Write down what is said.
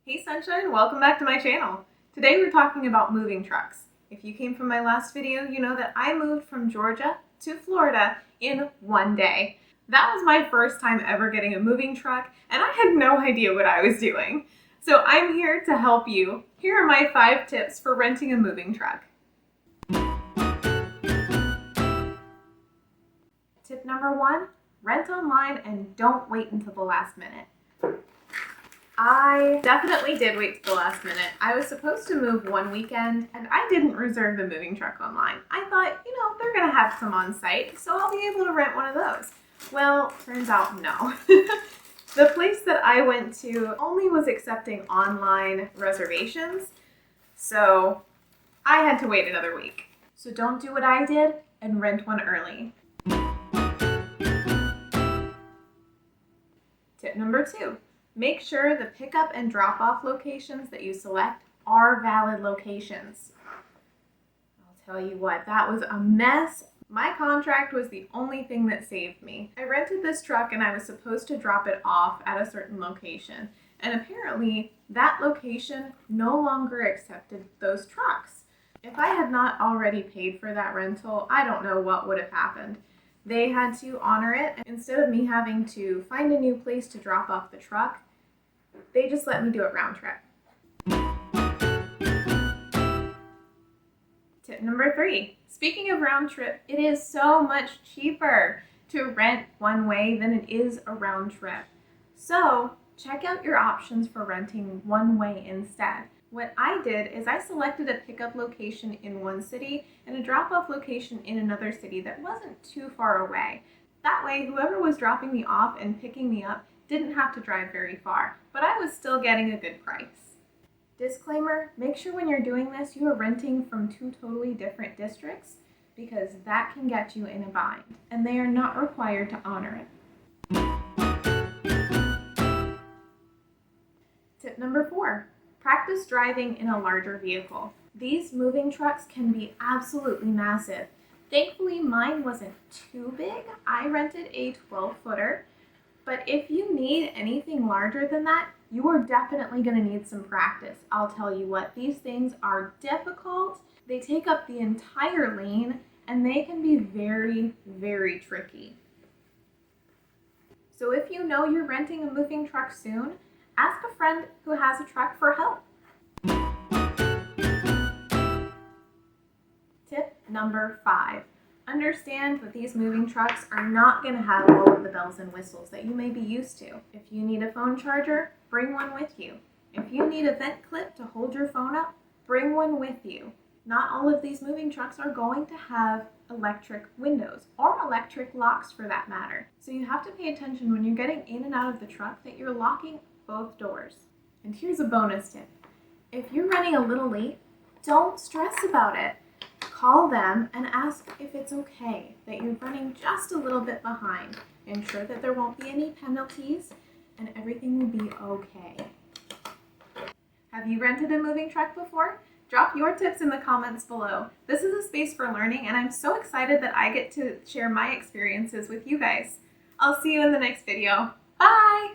Hey Sunshine, welcome back to my channel. Today we're talking about moving trucks. If you came from my last video, you know that I moved from Georgia to Florida in one day. That was my first time ever getting a moving truck, and I had no idea what I was doing. So I'm here to help you. Here are my 5 tips for renting a moving truck. Tip number 1, rent online and don't wait until the last minute. I definitely did wait till the last minute. I was supposed to move one weekend and I didn't reserve the moving truck online. I thought, they're gonna have some on site, so I'll be able to rent one of those. Well, turns out no. The place that I went to only was accepting online reservations, so I had to wait another week. So don't do what I did and rent one early. Tip number 2. Make sure the pickup and drop-off locations that you select are valid locations. I'll tell you what, that was a mess. My contract was the only thing that saved me. I rented this truck and I was supposed to drop it off at a certain location. And apparently that location no longer accepted those trucks. If I had not already paid for that rental, I don't know what would have happened. They had to honor it. Instead of me having to find a new place to drop off the truck, they just let me do it round trip. Tip number 3. Speaking of round trip, it is so much cheaper to rent one way than it is a round trip. So check out your options for renting one way instead. What I did is I selected a pickup location in one city and a drop-off location in another city that wasn't too far away. That way, whoever was dropping me off and picking me up didn't have to drive very far, but I was still getting a good price. Disclaimer, make sure when you're doing this, you are renting from 2 totally different districts because that can get you in a bind, and they are not required to honor it. Tip number 4. Practice driving in a larger vehicle. These moving trucks can be absolutely massive. Thankfully, mine wasn't too big. I rented a 12-footer, but if you need anything larger than that, you are definitely going to need some practice. I'll tell you what, these things are difficult. They take up the entire lane, and they can be very, very tricky. So if you know you're renting a moving truck soon, ask a friend who has a truck for help. Tip number 5. Understand that these moving trucks are not going to have all of the bells and whistles that you may be used to. If you need a phone charger, bring one with you. If you need a vent clip to hold your phone up, bring one with you. Not all of these moving trucks are going to have electric windows or electric locks for that matter. So you have to pay attention when you're getting in and out of the truck that you're locking both doors. And here's a bonus tip. If you're running a little late, don't stress about it. Call them and ask if it's okay that you're running just a little bit behind. Ensure that there won't be any penalties and everything will be okay. Have you rented a moving truck before? Drop your tips in the comments below. This is a space for learning and I'm so excited that I get to share my experiences with you guys. I'll see you in the next video. Bye!